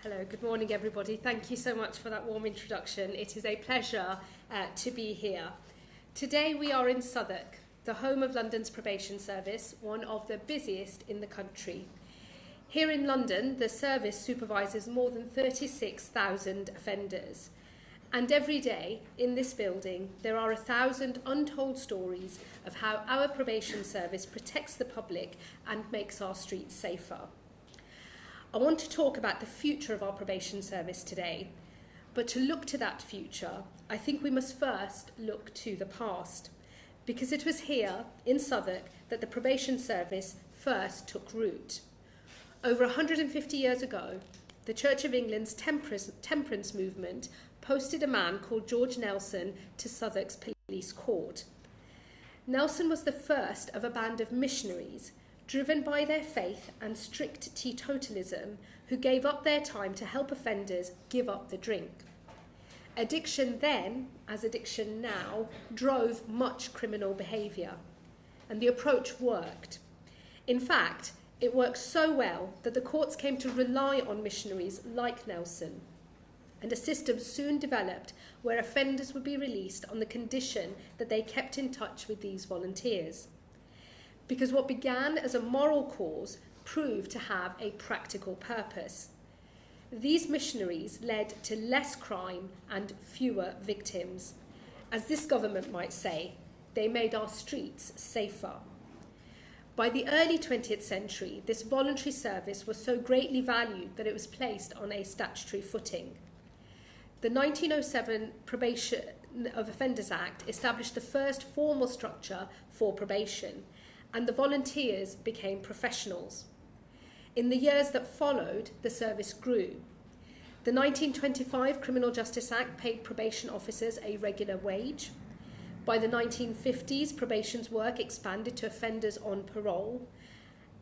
Hello, good morning everybody. Thank you so much for that warm introduction. It is a pleasure to be here. Today we are in Southwark, the home of London's Probation Service, one of the busiest in the country. Here in London, the service supervises more than 36,000 offenders. And every day in this building, there are 1,000 untold stories of how our probation service protects the public and makes our streets safer. I want to talk about the future of our probation service today, but to look to that future, I think we must first look to the past, because it was here in Southwark that the probation service first took root. Over 150 years ago, the Church of England's temperance movement posted a man called George Nelson to Southwark's police court. Nelson was the first of a band of missionaries driven by their faith and strict teetotalism, who gave up their time to help offenders give up the drink. Addiction then, as addiction now, drove much criminal behaviour, and the approach worked. In fact, it worked so well that the courts came to rely on missionaries like Nelson, and a system soon developed where offenders would be released on the condition that they kept in touch with these volunteers. Because what began as a moral cause proved to have a practical purpose. These missionaries led to less crime and fewer victims. As this government might say, they made our streets safer. By the early 20th century, this voluntary service was so greatly valued that it was placed on a statutory footing. The 1907 Probation of Offenders Act established the first formal structure for probation, and the volunteers became professionals. In the years that followed, the service grew. The 1925 Criminal Justice Act paid probation officers a regular wage. By the 1950s, probation's work expanded to offenders on parole.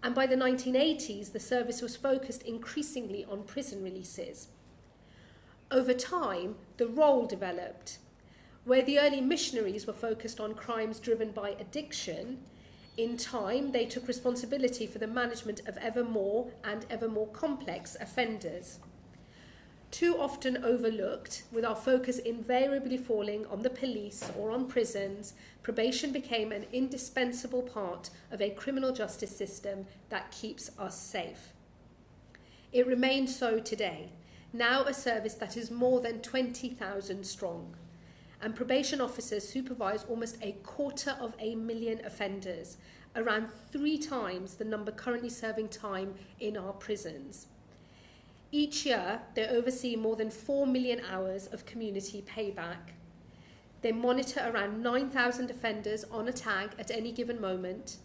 And by the 1980s, the service was focused increasingly on prison releases. Over time, the role developed. Where the early missionaries were focused on crimes driven by addiction, in time, they took responsibility for the management of ever more and ever more complex offenders. Too often overlooked, with our focus invariably falling on the police or on prisons, probation became an indispensable part of a criminal justice system that keeps us safe. It remains so today, now a service that is more than 20,000 strong. And probation officers supervise almost 250,000 offenders, around 3 times the number currently serving time in our prisons. Each year, they oversee more than 4 million hours of community payback. They monitor around 9,000 offenders on a tag at any given moment.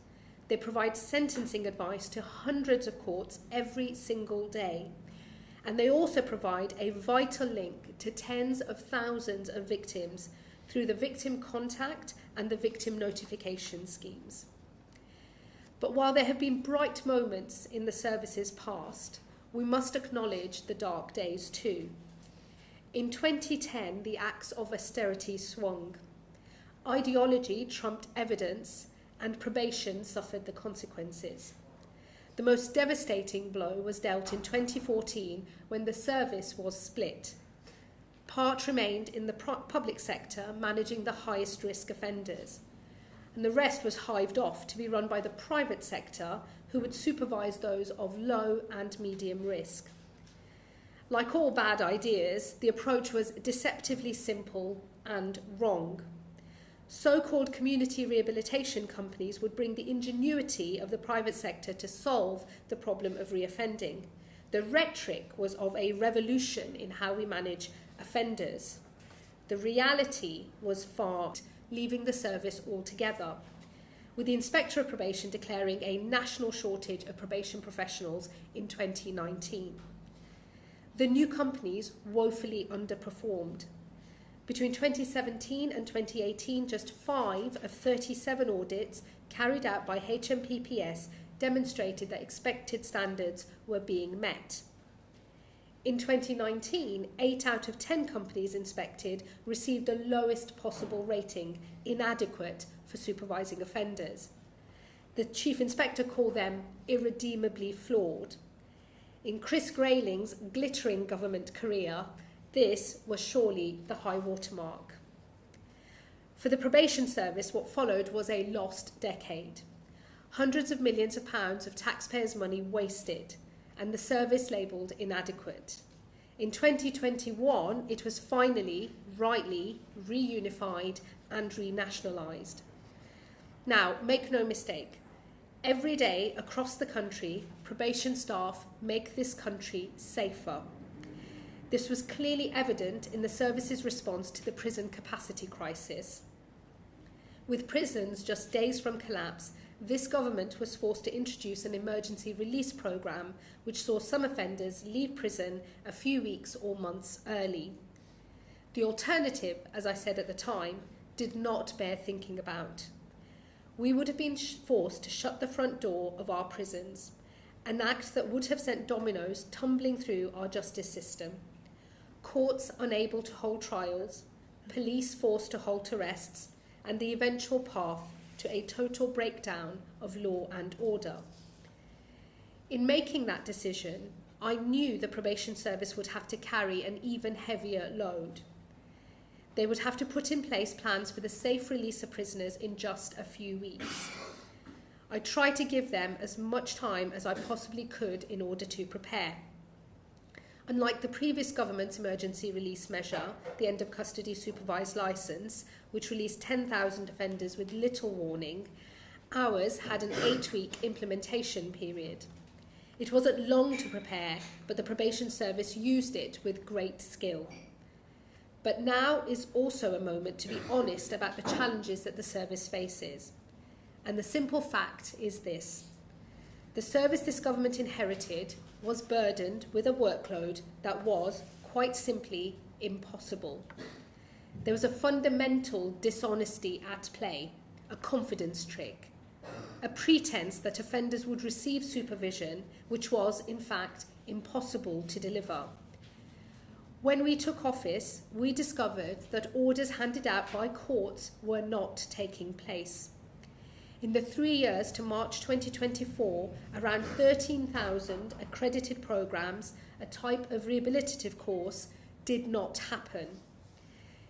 They provide sentencing advice to hundreds of courts every single day. And they also provide a vital link to tens of thousands of victims through the victim contact and the victim notification schemes. But while there have been bright moments in the service's past, we must acknowledge the dark days too. In 2010, the axe of austerity swung. Ideology trumped evidence, and probation suffered the consequences. The most devastating blow was dealt in 2014 when the service was split. Part remained in the public sector, managing the highest risk offenders, and the rest was hived off to be run by the private sector, who would supervise those of low and medium risk. Like all bad ideas, the approach was deceptively simple and wrong. So-called community rehabilitation companies would bring the ingenuity of the private sector to solve the problem of reoffending. The rhetoric was of a revolution in how we manage offenders. The reality was far, leaving the service altogether, with the Inspector of Probation declaring a national shortage of probation professionals in 2019. The new companies woefully underperformed. Between 2017 and 2018, just 5 of 37 audits carried out by HMPPS demonstrated that expected standards were being met. In 2019, 8 out of 10 companies inspected received the lowest possible rating, inadequate for supervising offenders. The Chief Inspector called them irredeemably flawed. In Chris Grayling's glittering government career, this was surely the high watermark. For the Probation Service, what followed was a lost decade. Hundreds of millions of pounds of taxpayers' money wasted, and the service labelled inadequate. In 2021, it was finally, rightly, reunified and renationalised. Now, make no mistake, every day across the country, probation staff make this country safer. This was clearly evident in the service's response to the prison capacity crisis. With prisons just days from collapse, this government was forced to introduce an emergency release programme which saw some offenders leave prison a few weeks or months early. The alternative, as I said at the time, did not bear thinking about. We would have been forced to shut the front door of our prisons, an act that would have sent dominoes tumbling through our justice system. Courts unable to hold trials, police forced to halt arrests, and the eventual path to a total breakdown of law and order. In making that decision, I knew the Probation Service would have to carry an even heavier load. They would have to put in place plans for the safe release of prisoners in just a few weeks. I tried to give them as much time as I possibly could in order to prepare. Unlike the previous government's emergency release measure, the end of custody supervised licence, which released 10,000 offenders with little warning, ours had an 8-week implementation period. It wasn't long to prepare, but the Probation Service used it with great skill. But now is also a moment to be honest about the challenges that the service faces. And the simple fact is this: the service this government inherited was burdened with a workload that was, quite simply, impossible. There was a fundamental dishonesty at play, a confidence trick, a pretense that offenders would receive supervision, which was, in fact, impossible to deliver. When we took office, we discovered that orders handed out by courts were not taking place. In the 3 years to March 2024, around 13,000 accredited programmes, a type of rehabilitative course, did not happen.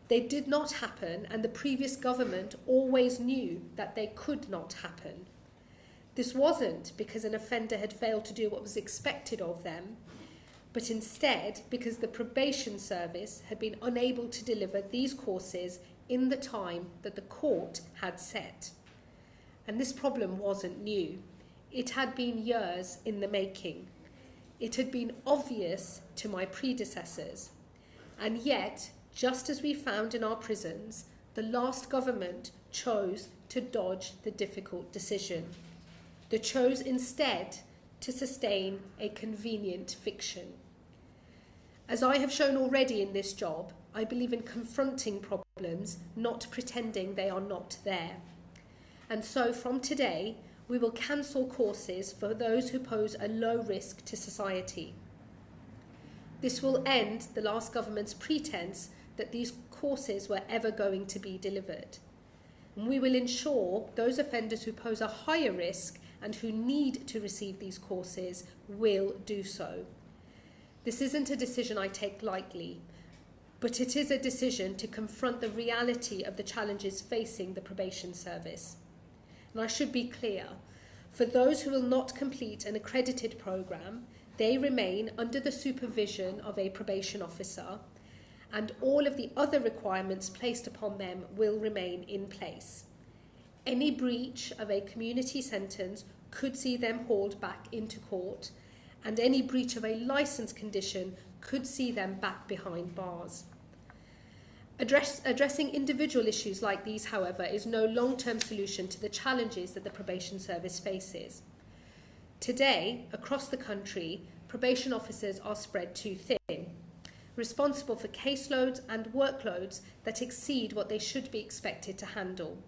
They did not happen, and the previous government always knew that they could not happen. This wasn't because an offender had failed to do what was expected of them, but instead because the Probation Service had been unable to deliver these courses in the time that the court had set. And this problem wasn't new. It had been years in the making. It had been obvious to my predecessors. And yet, just as we found in our prisons, the last government chose to dodge the difficult decision. They chose instead to sustain a convenient fiction. As I have shown already in this job, I believe in confronting problems, not pretending they are not there. And so from today, we will cancel courses for those who pose a low risk to society. This will end the last government's pretense that these courses were ever going to be delivered. And we will ensure those offenders who pose a higher risk and who need to receive these courses will do so. This isn't a decision I take lightly, but it is a decision to confront the reality of the challenges facing the Probation Service. And I should be clear, for those who will not complete an accredited programme, they remain under the supervision of a probation officer, and all of the other requirements placed upon them will remain in place. Any breach of a community sentence could see them hauled back into court, and any breach of a licence condition could see them back behind bars. Addressing individual issues like these, however, is no long-term solution to the challenges that the Probation Service faces. Today, across the country, probation officers are spread too thin, responsible for caseloads and workloads that exceed what they should be expected to handle.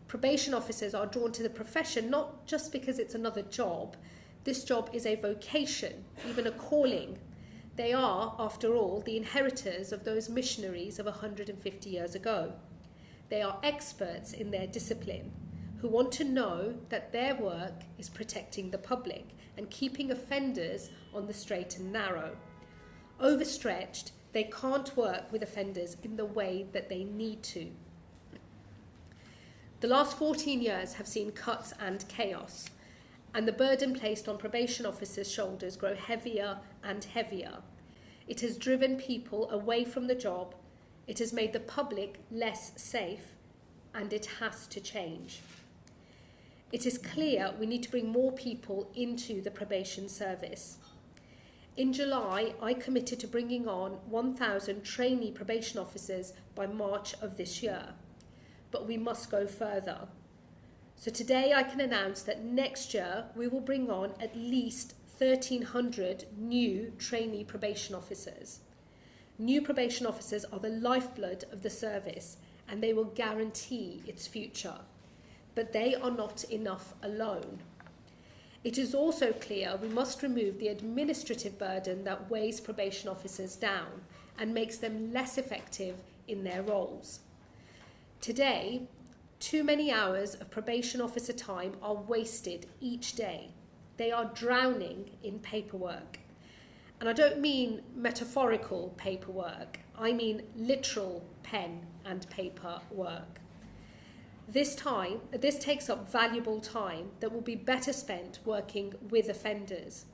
Probation officers are drawn to the profession not just because it's another job. This job is a vocation, even a calling. They are, after all, the inheritors of those missionaries of 150 years ago. They are experts in their discipline, who want to know that their work is protecting the public and keeping offenders on the straight and narrow. Overstretched, they can't work with offenders in the way that they need to. The last 14 years have seen cuts and chaos, and the burden placed on probation officers' shoulders grow heavier and heavier. It has driven people away from the job, it has made the public less safe, and it has to change. It is clear we need to bring more people into the probation service. In July, I committed to bringing on 1,000 trainee probation officers by March of this year. But we must go further. So today I can announce that next year we will bring on at least 1,300 new trainee probation officers. New probation officers are the lifeblood of the service and they will guarantee its future. But they are not enough alone. It is also clear we must remove the administrative burden that weighs probation officers down and makes them less effective in their roles. Today, too many hours of probation officer time are wasted each day. They are drowning in paperwork. And I don't mean metaphorical paperwork, I mean literal pen and paper work. This takes up valuable time that will be better spent working with offenders.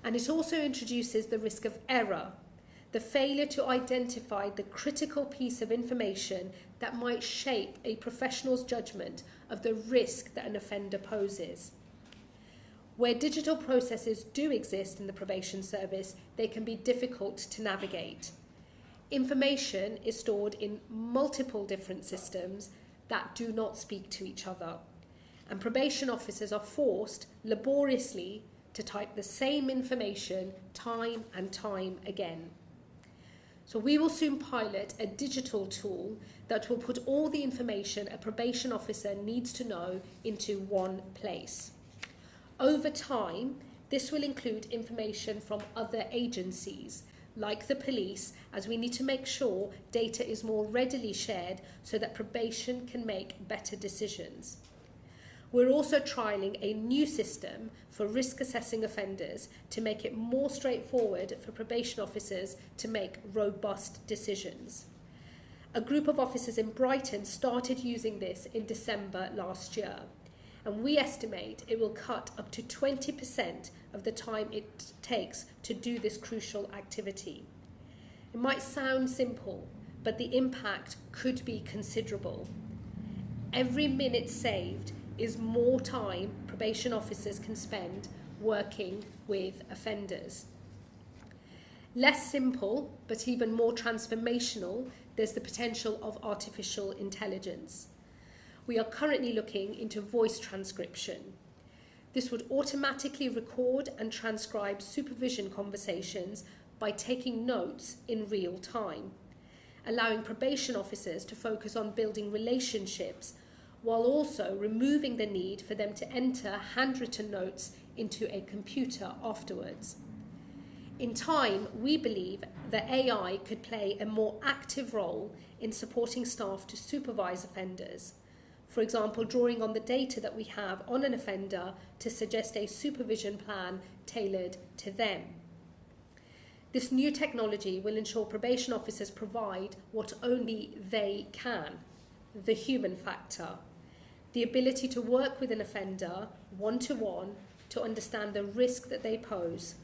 And it also introduces the risk of error, the failure to identify the critical piece of information that might shape a professional's judgment of the risk that an offender poses. Where digital processes do exist in the probation service, they can be difficult to navigate. Information is stored in multiple different systems that do not speak to each other, and probation officers are forced laboriously to type the same information time and time again. So we will soon pilot a digital tool that will put all the information a probation officer needs to know into one place. Over time, this will include information from other agencies, like the police, as we need to make sure data is more readily shared so that probation can make better decisions. We're also trialling a new system for risk assessing offenders to make it more straightforward for probation officers to make robust decisions. A group of officers in Brighton started using this in December last year, and we estimate it will cut up to 20% of the time it takes to do this crucial activity. It might sound simple, but the impact could be considerable. Every minute saved is more time probation officers can spend working with offenders. Less simple, but even more transformational, there's the potential of artificial intelligence. We are currently looking into voice transcription. This would automatically record and transcribe supervision conversations by taking notes in real time, allowing probation officers to focus on building relationships while also removing the need for them to enter handwritten notes into a computer afterwards. In time, we believe that AI could play a more active role in supporting staff to supervise offenders. For example, drawing on the data that we have on an offender to suggest a supervision plan tailored to them. This new technology will ensure probation officers provide what only they can, the human factor, the ability to work with an offender one-to-one to understand the risk that they pose,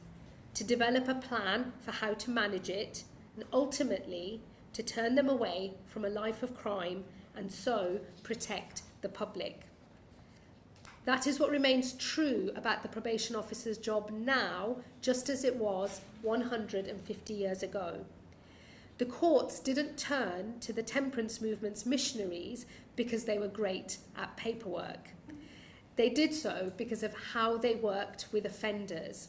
to develop a plan for how to manage it, and ultimately to turn them away from a life of crime and so protect the public. That is what remains true about the probation officer's job now, just as it was 150 years ago. The courts didn't turn to the temperance movement's missionaries because they were great at paperwork. They did so because of how they worked with offenders.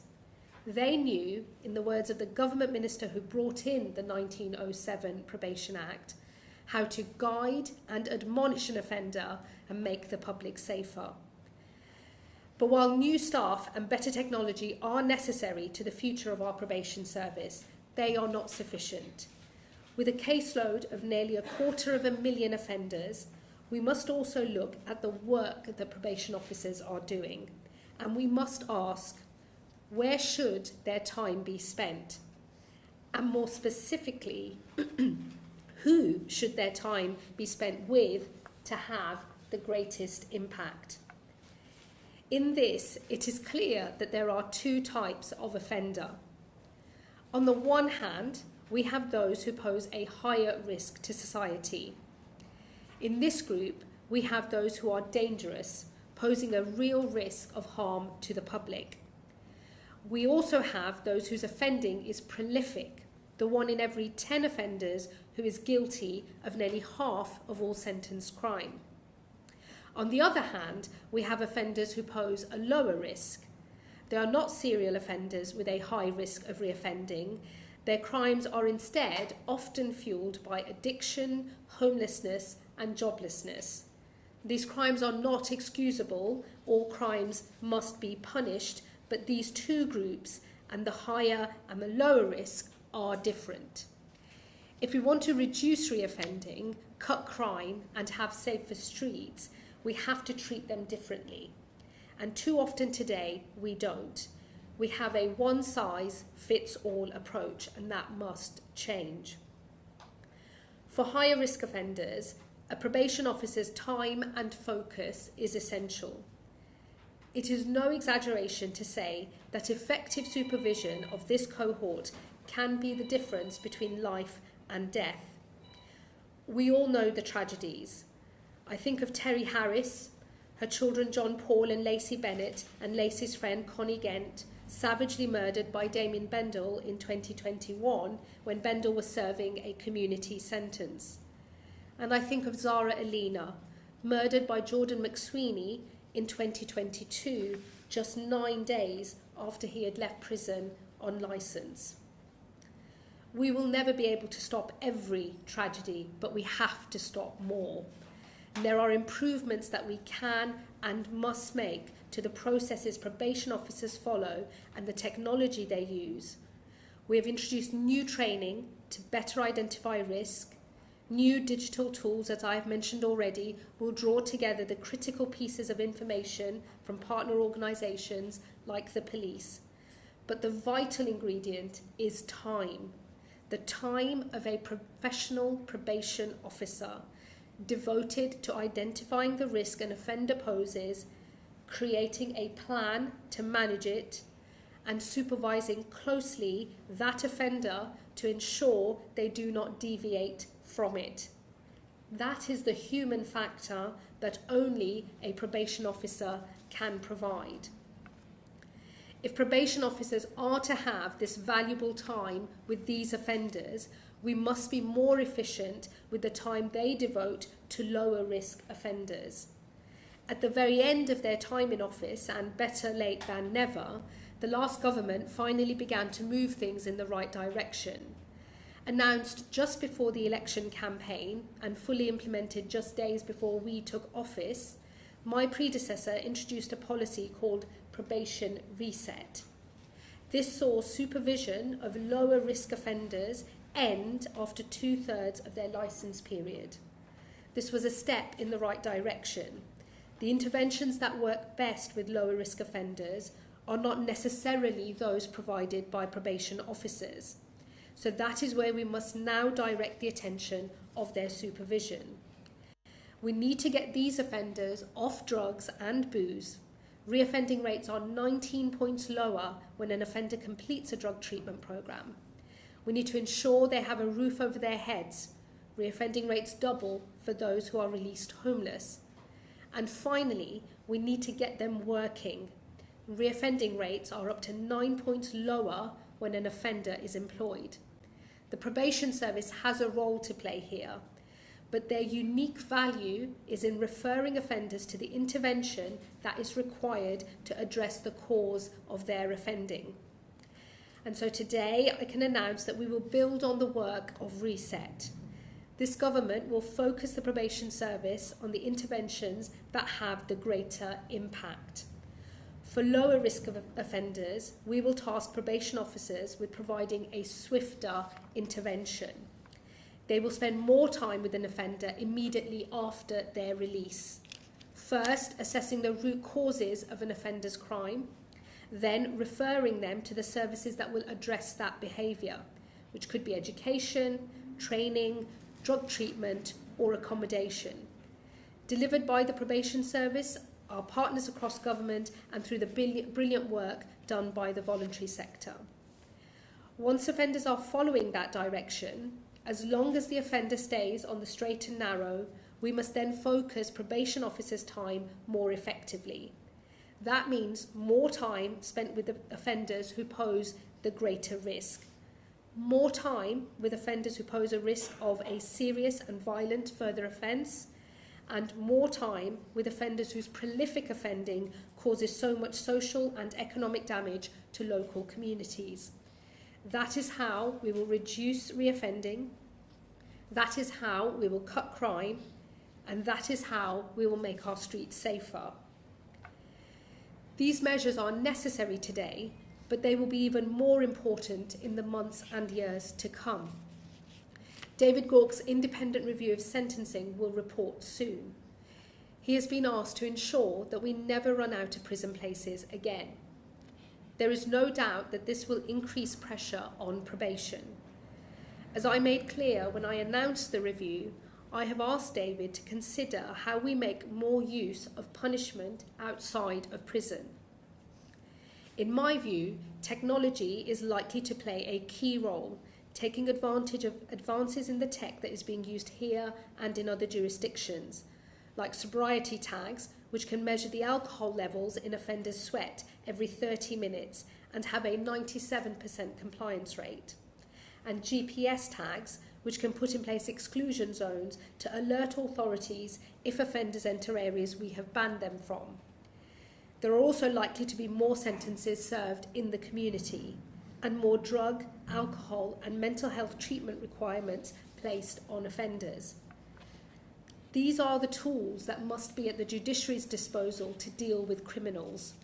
They knew, in the words of the government minister who brought in the 1907 Probation Act, how to guide and admonish an offender and make the public safer. But while new staff and better technology are necessary to the future of our probation service, they are not sufficient. With a caseload of nearly 250,000 offenders, we must also look at the work that probation officers are doing, and we must ask, where should their time be spent? And more specifically, who should their time be spent with to have the greatest impact? In this, it is clear that there are two types of offender. On the one hand, we have those who pose a higher risk to society. In this group, we have those who are dangerous, posing a real risk of harm to the public. We also have those whose offending is prolific, the 1 in every 10 offenders who is guilty of nearly half of all sentenced crime. On the other hand, we have offenders who pose a lower risk. They are not serial offenders with a high risk of reoffending. Their crimes are instead often fueled by addiction, homelessness, and joblessness. These crimes are not excusable. All crimes must be punished, but these two groups, and the higher and the lower risk, are different. If we want to reduce reoffending, cut crime, and have safer streets, we have to treat them differently. And too often today, we don't. We have a one-size-fits-all approach, and that must change. For higher risk offenders, a probation officer's time and focus is essential. It is no exaggeration to say that effective supervision of this cohort can be the difference between life and death. We all know the tragedies. I think of Terry Harris, her children John Paul and Lacey Bennett, and Lacey's friend Connie Gent, savagely murdered by Damien Bendel in 2021 when Bendel was serving a community sentence. And I think of Zara Alina, murdered by Jordan McSweeney in 2022, just 9 days after he had left prison on licence. We will never be able to stop every tragedy, but we have to stop more. And there are improvements that we can and must make to the processes probation officers follow and the technology they use. We have introduced new training to better identify risk. New digital tools, as I have mentioned already, will draw together the critical pieces of information from partner organisations like the police. But the vital ingredient is time. The time of a professional probation officer devoted to identifying the risk an offender poses, creating a plan to manage it, and supervising closely that offender to ensure they do not deviate from it. That is the human factor that only a probation officer can provide. If probation officers are to have this valuable time with these offenders, we must be more efficient with the time they devote to lower risk offenders. At the very end of their time in office, and better late than never, the last government finally began to move things in the right direction. Announced just before the election campaign and fully implemented just days before we took office, my predecessor introduced a policy called Probation Reset. This saw supervision of lower risk offenders end after 2/3 of their licence period. This was a step in the right direction. The interventions that work best with lower risk offenders are not necessarily those provided by probation officers. So that is where we must now direct the attention of their supervision. We need to get these offenders off drugs and booze. Reoffending rates are 19 points lower when an offender completes a drug treatment programme. We need to ensure they have a roof over their heads. Reoffending rates double for those who are released homeless. And finally, we need to get them working. Reoffending rates are up to 9 points lower when an offender is employed. The Probation Service has a role to play here, but their unique value is in referring offenders to the intervention that is required to address the cause of their offending. And so today I can announce that we will build on the work of Reset. This government will focus the Probation Service on the interventions that have the greater impact. For lower risk of offenders, we will task probation officers with providing a swifter intervention. They will spend more time with an offender immediately after their release. First, assessing the root causes of an offender's crime, then referring them to the services that will address that behaviour, which could be education, training, drug treatment, or accommodation. Delivered by the Probation Service, our partners across government, and through the brilliant work done by the voluntary sector. Once offenders are following that direction, as long as the offender stays on the straight and narrow, we must then focus probation officers' time more effectively. That means more time spent with the offenders who pose the greater risk. More time with offenders who pose a risk of a serious and violent further offence, and more time with offenders whose prolific offending causes so much social and economic damage to local communities. That is how we will reduce reoffending, that is how we will cut crime, and that is how we will make our streets safer. These measures are necessary today, but they will be even more important in the months and years to come. David Gauke's independent review of sentencing will report soon. He has been asked to ensure that we never run out of prison places again. There is no doubt that this will increase pressure on probation. As I made clear when I announced the review, I have asked David to consider how we make more use of punishment outside of prison. In my view, technology is likely to play a key role, taking advantage of advances in the tech that is being used here and in other jurisdictions, like sobriety tags, which can measure the alcohol levels in offenders' sweat every 30 minutes and have a 97% compliance rate, and GPS tags, which can put in place exclusion zones to alert authorities if offenders enter areas we have banned them from. There are also likely to be more sentences served in the community, and more drug, alcohol and mental health treatment requirements placed on offenders. These are the tools that must be at the judiciary's disposal to deal with criminals.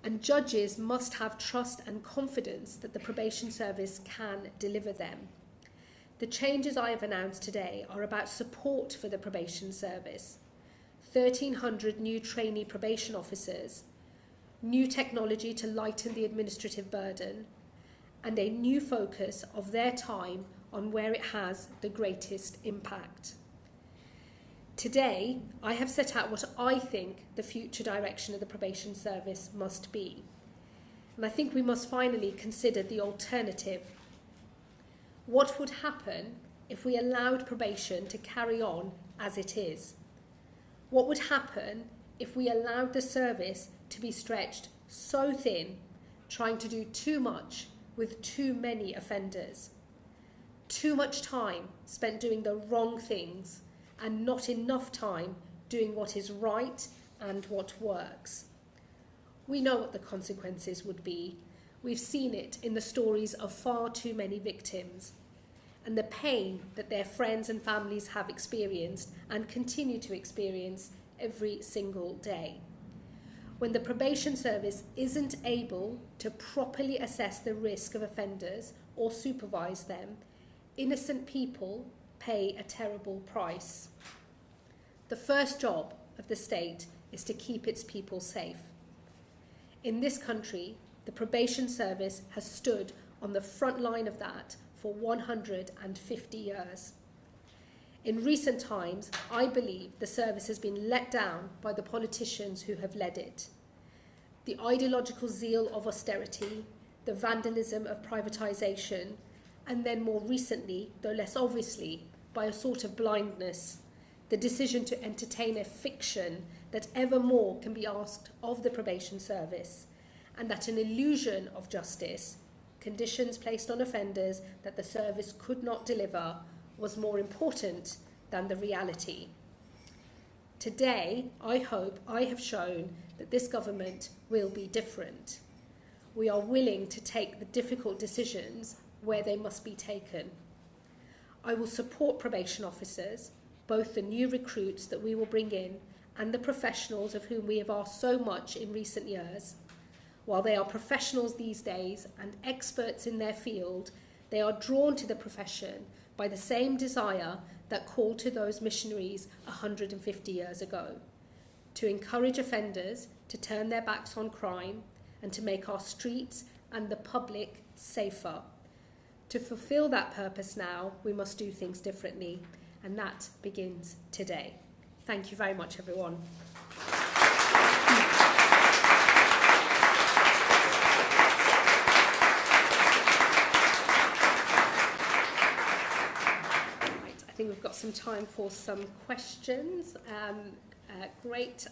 And judges must have trust and confidence that the Probation Service can deliver them. The changes I have announced today are about support for the Probation Service, 1,300 new trainee probation officers, new technology to lighten the administrative burden, and a new focus of their time on where it has the greatest impact. Today, I have set out what I think the future direction of the Probation Service must be. And I think we must finally consider the alternative. What would happen if we allowed probation to carry on as it is? What would happen if we allowed the service to be stretched so thin, trying to do too much with too many offenders? Too much time spent doing the wrong things and not enough time doing what is right and what works. We know what the consequences would be. We've seen it in the stories of far too many victims and the pain that their friends and families have experienced and continue to experience every single day. When the Probation Service isn't able to properly assess the risk of offenders or supervise them, innocent people pay a terrible price. The first job of the state is to keep its people safe. In this country, the Probation Service has stood on the front line of that for 150 years. In recent times, I believe the service has been let down by the politicians who have led it. The ideological zeal of austerity, the vandalism of privatisation, and then more recently, though less obviously, by a sort of blindness, the decision to entertain a fiction that ever more can be asked of the Probation Service, and that an illusion of justice, conditions placed on offenders that the service could not deliver, was more important than the reality. Today, I hope I have shown that this government will be different. We are willing to take the difficult decisions where they must be taken. I will support probation officers, both the new recruits that we will bring in and the professionals of whom we have asked so much in recent years. While they are professionals these days and experts in their field, they are drawn to the profession by the same desire that called to those missionaries 150 years ago, to encourage offenders to turn their backs on crime and to make our streets and the public safer. To fulfill that purpose now, we must do things differently, and that begins today. Thank you very much, everyone. I think we've got some time for some questions. Great.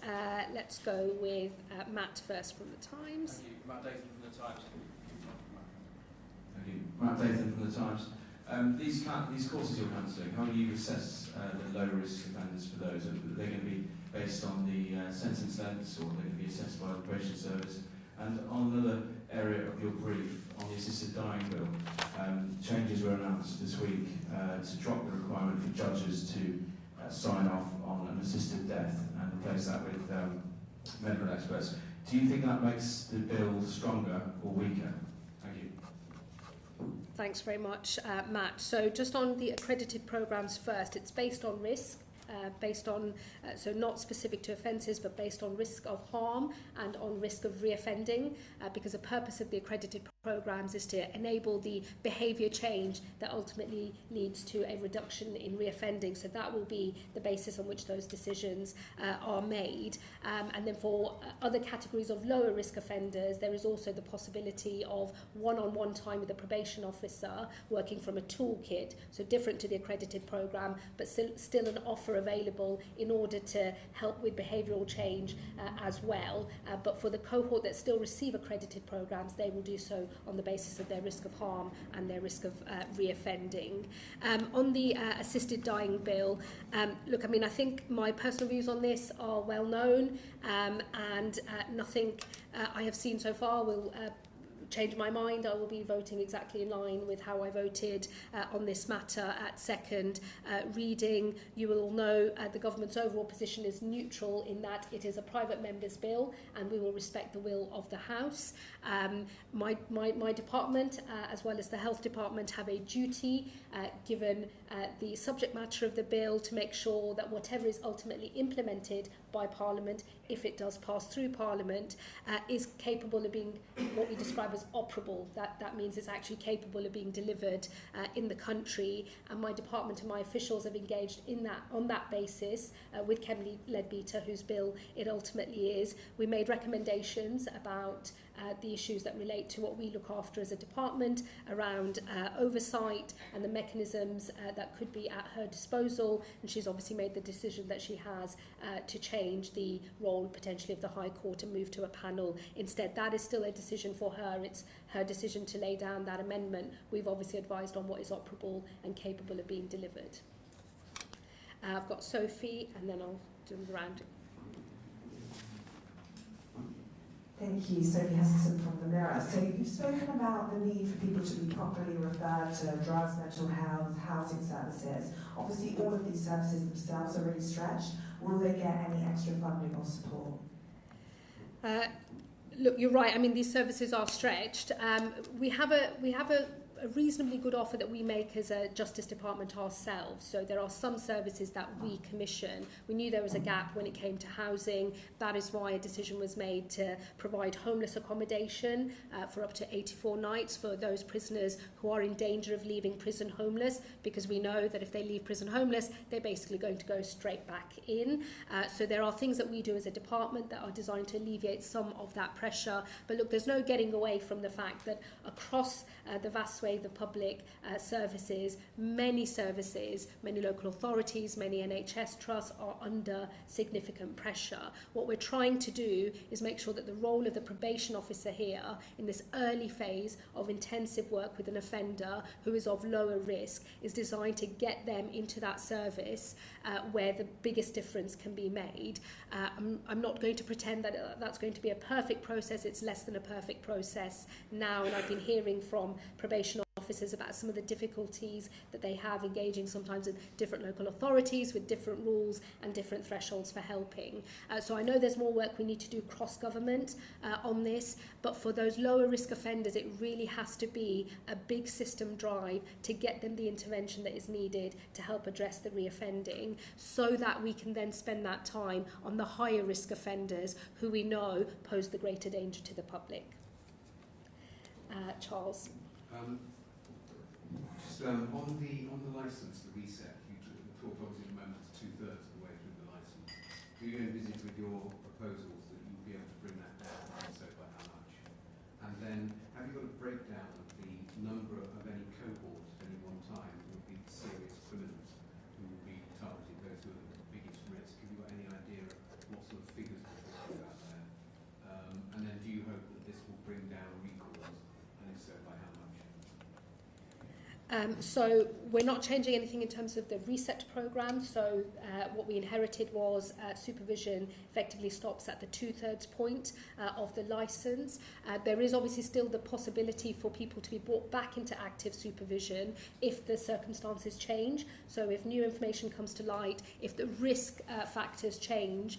Let's go with Matt first from the Times. Thank you. Matt Dathan from the Times. Thank you. Matt Dathan from the Times. These courses you're cancelling, how do you assess the low-risk offenders for those? Are they going to be based on the sentence lengths, or are they going to be assessed by the Probation Service? And on another area of your brief, on the assisted dying bill, changes were announced this week to drop the requirement for judges to sign off on an assisted death and replace that with medical experts. Do you think that makes the bill stronger or weaker? Thank you. Thanks very much, Matt. So just on the accredited programmes first, it's based on risk. So not specific to offences, but based on risk of harm and on risk of reoffending, because the purpose of the accredited programmes is to enable the behaviour change that ultimately leads to a reduction in reoffending. So that will be the basis on which those decisions are made. And then for other categories of lower risk offenders, there is also the possibility of one-on-one time with a probation officer working from a toolkit, so different to the accredited programme, but still an offer available in order to help with behavioural change as well. But for the cohort that still receive accredited programmes, they will do so on the basis of their risk of harm and their risk of reoffending. On the assisted dying bill, look, I mean, I think my personal views on this are well known, and nothing I have seen so far will change my mind. I will be voting exactly in line with how I voted on this matter at second reading. You will all know the government's overall position is neutral in that it is a private member's bill, and we will respect the will of the House. My department, as well as the Health Department, have a duty, given the subject matter of the bill, to make sure that whatever is ultimately implemented by Parliament, if it does pass through Parliament, is capable of being what we describe as operable. That means it's actually capable of being delivered in the country, and my department and my officials have engaged on that basis with Kemley Leadbeater, whose bill it ultimately is. We made recommendations about the issues that relate to what we look after as a department around oversight and the mechanisms that could be at her disposal, and she's obviously made the decision that she has to change the role potentially of the High Court and move to a panel instead. That is still a decision for her. It's her decision to lay down that amendment. We've obviously advised on what is operable and capable of being delivered. I've got Sophie, and then I'll do the round. Thank you, Sophie Hesselson from the Mirror. So you've spoken about the need for people to be properly referred to drugs, mental health, housing services. Obviously, all of these services themselves are really stretched. Will they get any extra funding or support? Look, you're right. I mean, these services are stretched. We have a reasonably good offer that we make as a Justice Department ourselves. So there are some services that we commission. We knew there was a gap when it came to housing. That is why a decision was made to provide homeless accommodation for up to 84 nights for those prisoners who are in danger of leaving prison homeless, because we know that if they leave prison homeless, they're basically going to go straight back in. So there are things that we do as a department that are designed to alleviate some of that pressure. But look, there's no getting away from the fact that across the vast swathe of public services, many local authorities, many NHS trusts are under significant pressure. What we're trying to do is make sure that the role of the probation officer here in this early phase of intensive work with an offender who is of lower risk is designed to get them into that service where the biggest difference can be made. I'm not going to pretend that that's going to be a perfect process. It's less than a perfect process now, and I've been hearing from probation officers about some of the difficulties that they have engaging sometimes with different local authorities, with different rules and different thresholds for helping. So I know there's more work we need to do cross-government on this, but for those lower risk offenders, it really has to be a big system drive to get them the intervention that is needed to help address the reoffending, so that we can then spend that time on the higher risk offenders who we know pose the greater danger to the public. Charles. On the licence, the reset, you talked obviously at the moment it's 2/3 of the way through the licence. Do you envisage with your proposals that you'll be able to bring that down, and so by how much? And then have you got a breakdown of the number of any cohort at any one time who would be serious criminals who will be targeted, those who are the biggest risk? Have you got any idea of what sort of figures we're talking about there? And then do you hope that this will bring down recalls, and if so, by how much? So we're not changing anything in terms of the reset programme. So what we inherited was supervision effectively stops at the 2/3 point of the licence. There is obviously still the possibility for people to be brought back into active supervision if the circumstances change. So if new information comes to light, if the risk factors change,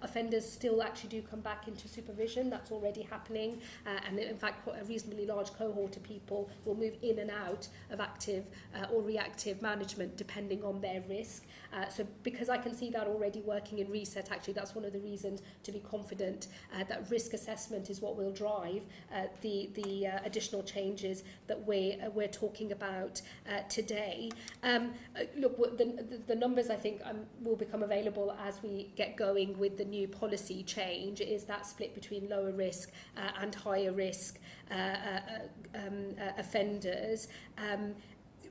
offenders still actually do come back into supervision. That's already happening. And in fact, quite a reasonably large cohort of people will move in and out of active or reactive management depending on their risk. So because I can see that already working in reset, actually that's one of the reasons to be confident that risk assessment is what will drive the additional changes that we're talking about today. Look, the numbers I think will become available as we get going with the new policy change. Is that split between lower risk and higher risk offenders.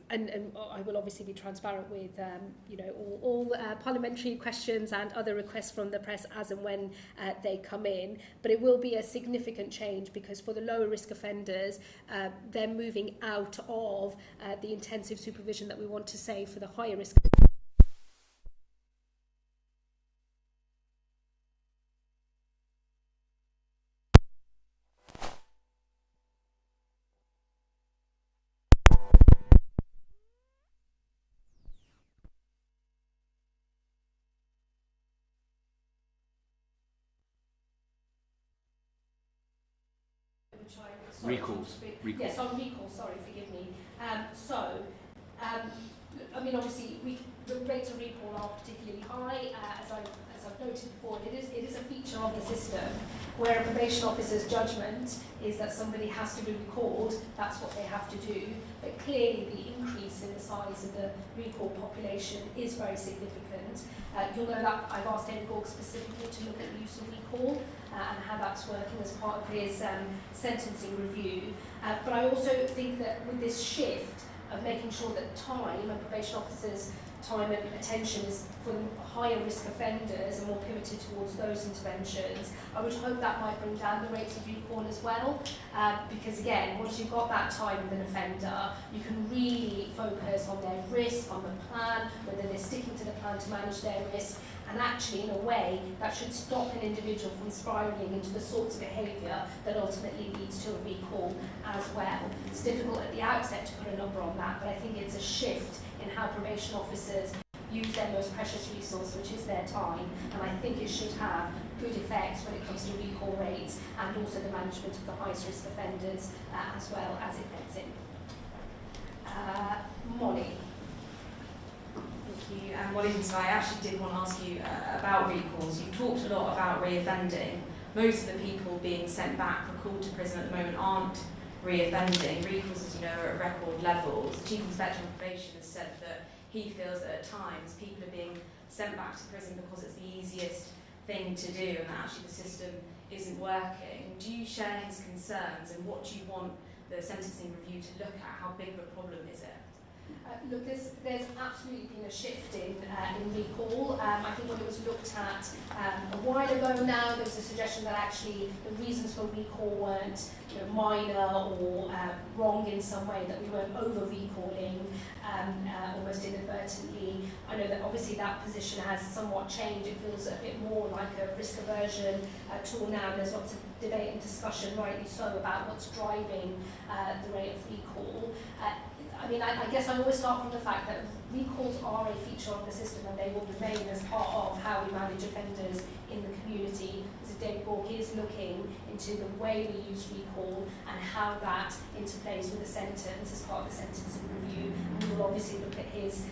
And I will obviously be transparent with all parliamentary questions and other requests from the press as and when they come in. But it will be a significant change because for the lower risk offenders, they're moving out of the intensive supervision that we want to say for the higher risk. Recalls. Yes, on recall, sorry, forgive me. I mean, obviously, the rates of recall are particularly high, as I've noted before. It is a feature of the system where a probation officer's judgment is that somebody has to be recalled. That's what they have to do. But clearly, the increase in the size of the recall population is very significant. You'll know that I've asked NCORG specifically to look at the use of recall and how that's working as part of his sentencing review. But I also think that with this shift of making sure that time and probation officers' time and attention is for higher risk offenders and more pivoted towards those interventions, I would hope that might bring down the rates of recall as well. Because again, once you've got that time with an offender, you can really focus on their risk, on the plan, whether they're sticking to the plan to manage their risk, and actually in a way that should stop an individual from spiralling into the sorts of behaviour that ultimately leads to a recall as well. It's difficult at the outset to put a number on that, but I think it's a shift in how probation officers use their most precious resource, which is their time, and I think it should have good effects when it comes to recall rates and also the management of the highest risk offenders as well as it gets in. Molly. Thank you. Molly, I actually did want to ask you about recalls. You've talked a lot about reoffending. Most of the people being sent back recalled to prison at the moment aren't reoffending. Recalls, as you know, are at record levels. The Chief Inspector of Probation has said that he feels that at times people are being sent back to prison because it's the easiest thing to do and that actually the system isn't working. Do you share his concerns, and what do you want the sentencing review to look at? How big of a problem is it? Look, there's absolutely been a shift in recall. I think when it was looked at a while ago now, there was a suggestion that actually the reasons for recall weren't minor or wrong in some way, that we weren't over-recalling almost inadvertently. I know that obviously that position has somewhat changed. It feels a bit more like a risk aversion tool now. There's lots of debate and discussion, rightly so, about what's driving the rate of recall. I guess I always start from the fact that recalls are a feature of the system and they will remain as part of how we manage offenders in the community. So David Gork is looking into the way we use recall and how that interplays with the sentence as part of the sentencing review. And we will obviously look at his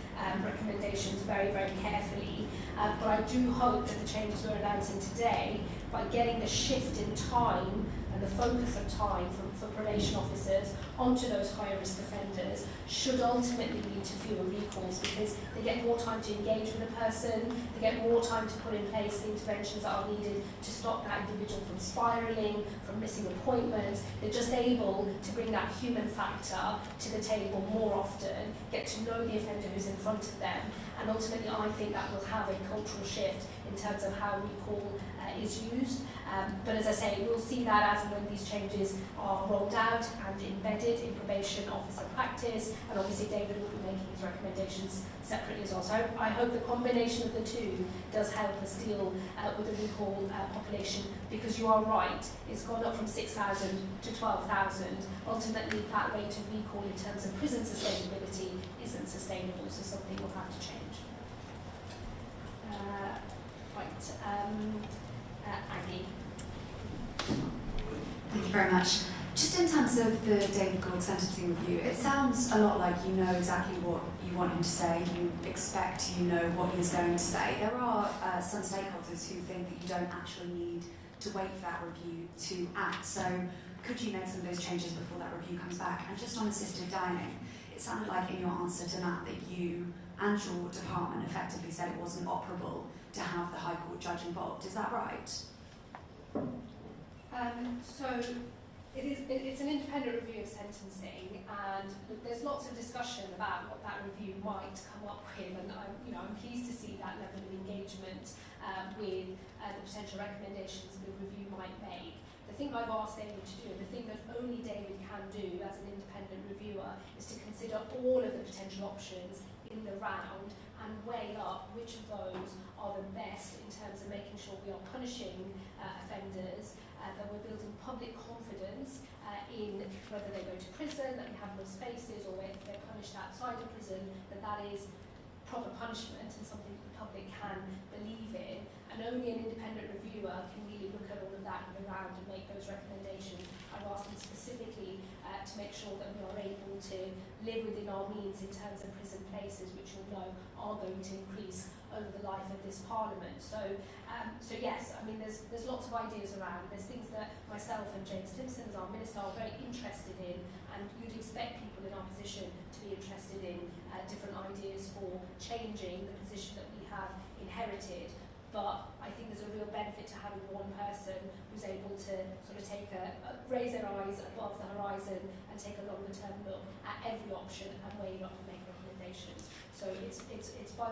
recommendations very, very carefully. But I do hope that the changes we're announcing today, by getting the shift in time and the focus of time for probation officers onto those higher risk offenders, should ultimately lead to fewer recalls, because they get more time to engage with the person, they get more time to put in place the interventions that are needed to stop that individual from spiralling, from missing appointments. They're just able to bring that human factor to the table more often, get to know the offender who's in front of them, and ultimately I think that will have a cultural shift in terms of how recall is used. But as I say, we'll see that as and when these changes are rolled out and embedded in probation officer practice, and obviously David will be making his recommendations separately as well. So I hope the combination of the two does help us deal with the recall population, because you are right, it's gone up from 6,000 to 12,000. Ultimately, that rate of recall in terms of prison sustainability isn't sustainable, so something will have to change. Aggie. Thank you very much. Just in terms of the David Gork sentencing review, it sounds a lot like you know exactly what you want him to say, you expect you know what he's going to say. There are some stakeholders who think that you don't actually need to wait for that review to act. So could you make some of those changes before that review comes back? And just on assisted dining, it sounded like in your answer to Matt that you and your department effectively said it wasn't operable to have the High Court judge involved. Is that right? So it's an independent review of sentencing, and there's lots of discussion about what that review might come up with, and I'm pleased to see that level of engagement with the potential recommendations the review might make. The thing I've asked David to do, and the thing that only David can do as an independent reviewer, is to consider all of the potential options in the round and weigh up which of those are the best in terms of making sure we are punishing offenders, that we're building public confidence in whether they go to prison, that we have enough spaces, or if they're punished outside of prison, that is proper punishment and something that the public can believe in. And only an independent reviewer can really look at all of that in the round and make those recommendations. I've asked them specifically to make sure that we are able to live within our means in terms of prison places, which you'll know are going to increase over the life of this Parliament. So yes, there's lots of ideas around. There's things that myself and James Timpson, as our Minister, are very interested in, and you'd expect people in our position to be interested in different ideas for changing the position that we have inherited. But I think there's a real benefit to having one person who's able to sort of raise their eyes above the horizon and take a longer term look at every option and weigh it up and make recommendations. So it's by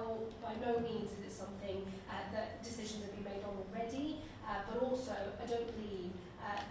no means is it something that decisions have been made on already, but also I don't believe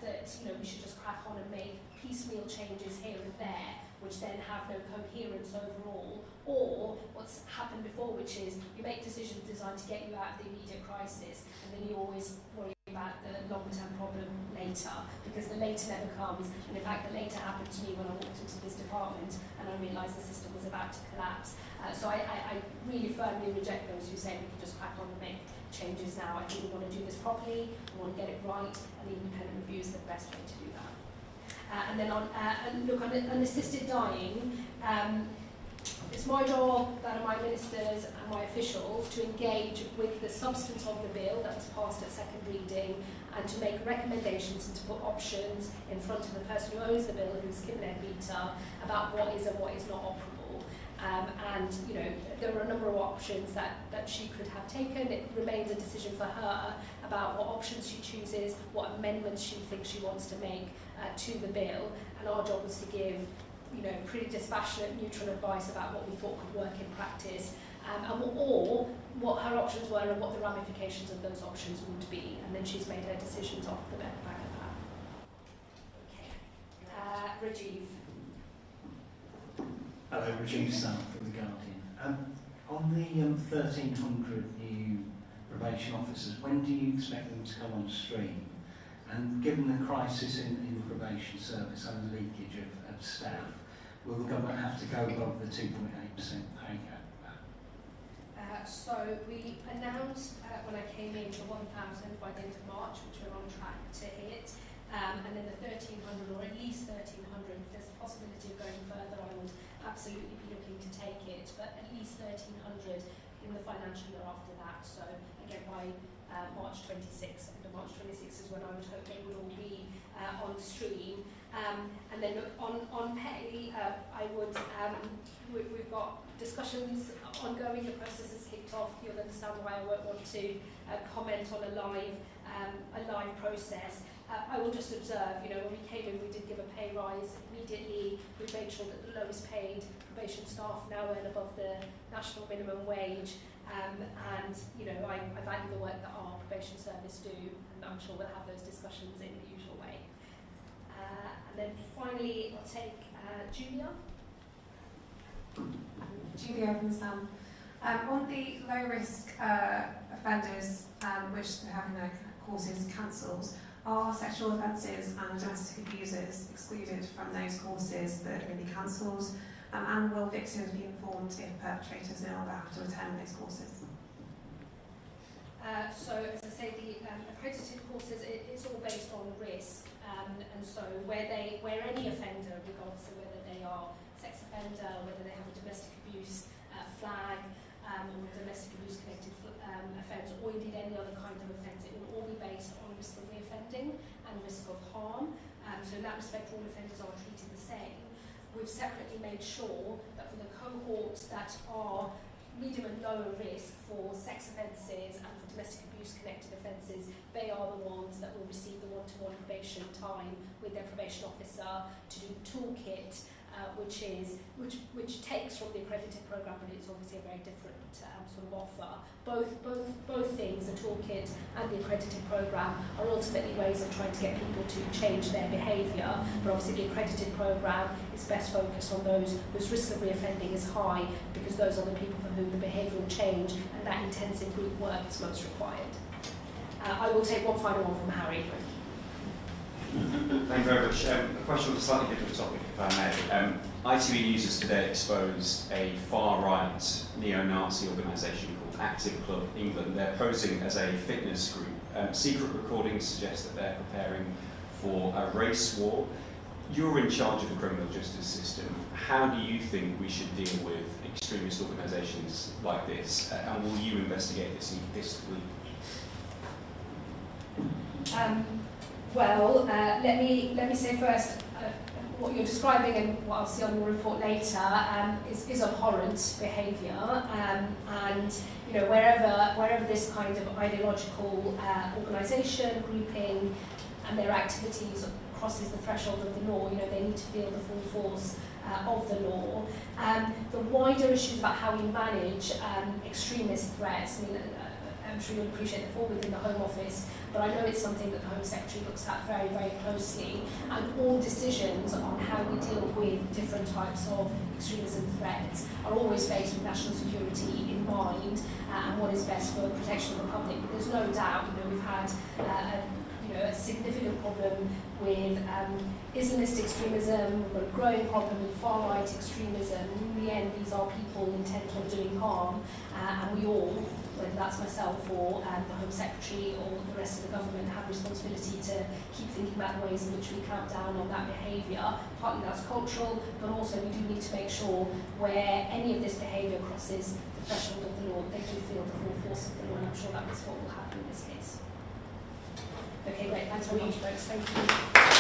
that we should just crack on and make piecemeal changes here and there, which then have no coherence overall, or what's happened before, which is you make decisions designed to get you out of the immediate crisis, and then you always worry about the long-term problem later, because the later never comes. And in fact, the later happened to me when I walked into this department and I realised the system was about to collapse. So I really firmly reject those who say we can just crack on and make changes now. I think we want to do this properly, we want to get it right, and the independent review is the best way to do that. And then on assisted dying, it's my job, that of my ministers and my officials, to engage with the substance of the bill that was passed at second reading, and to make recommendations and to put options in front of the person who owns the bill, who's Kimberley Peter, about what is and what is not operable. And there are a number of options that she could have taken. It remains a decision for her about what options she chooses, what amendments she thinks she wants to make to the bill. And our job was to give pretty dispassionate, neutral advice about what we thought could work in practice, or what her options were and what the ramifications of those options would be, and then she's made her decisions off the back of that. Okay. Rajiv. Hello, Rajiv Sal from The Guardian. On the 1,300 new probation officers, when do you expect them to come on stream? And given the crisis in the Probation Service and the leakage of staff, will the government have to go above the 2.8% pay gap? So we announced when I came in the 1,000 by the end of March, which we're on track to hit, and then the 1,300 or at least 1,300. If there's a possibility of going further, I would absolutely be looking to take it, but at least 1,300 in the financial year after that. So again, by March 26, end of March 26 is when I would hope they would all be on stream. And then on pay, I would, we've got discussions ongoing, the process has kicked off. You'll understand why I won't want to comment on a live process. I will just observe, when we came in, we did give a pay rise immediately. We made sure that the lowest paid probation staff now earn above the national minimum wage. And, I value the work that our probation service do, and I'm sure we'll have those discussions in the usual way. And then finally, I'll take Julia. Julia Evans. On the low-risk offenders, which are having their courses cancelled, are sexual offences and domestic abusers excluded from those courses that are going to be cancelled? And will victims be informed if perpetrators no longer have to attend those courses? So, as I say, the accredited courses, it's all based on risk, and so where any offender, regardless of whether they are sex offender, whether they have a domestic abuse flag, or domestic abuse connected offence, or indeed any other kind of offence, it will all be based on risk of reoffending and risk of harm. So in that respect, all offenders are treated the same. We've separately made sure that for the cohorts that are medium and lower risk for sex offences and for domestic abuse connected offences, they are the ones that will receive the one-to-one probation time with their probation officer to do the toolkit, which takes from the accredited programme, but it's obviously a very different sort of offer. Both things, the toolkit and the accredited programme, are ultimately ways of trying to get people to change their behaviour, but obviously the accredited programme is best focused on those whose risk of reoffending is high, because those are the people for whom the behavioural change and that intensive group work is most required. I will take one final one from Harry. Thank you very much. A question on a slightly different topic, if I may. ITV News has today exposed a far-right neo-Nazi organisation called Active Club England. They're posing as a fitness group. Secret recordings suggest that they're preparing for a race war. You're in charge of the criminal justice system. How do you think we should deal with extremist organisations like this? And will you investigate this deeply? Well, let me say first, what you're describing and what I'll see on the report later is abhorrent behaviour, and wherever this kind of ideological organisation, grouping, and their activities crosses the threshold of the law, they need to feel the full force of the law. The wider issues about how we manage extremist threats, I'm sure you'll appreciate they fall within the Home Office, but I know it's something that the Home Secretary looks at very, very closely, and all decisions on how we deal with different types of extremism threats are always based with national security in mind and what is best for the protection of the public. But there's no doubt, we've had a significant problem with Islamist extremism, we've got a growing problem with far-right extremism. In the end, these are people intent on doing harm, and we all, whether that's myself or the Home Secretary or the rest of the government, have responsibility to keep thinking about the ways in which we clamp down on that behaviour. Partly that's cultural, but also we do need to make sure where any of this behaviour crosses the threshold of the law, they do feel the full force of the law, and I'm sure that is what will happen in this case. Okay, great. Thanks very much, folks. Thank you.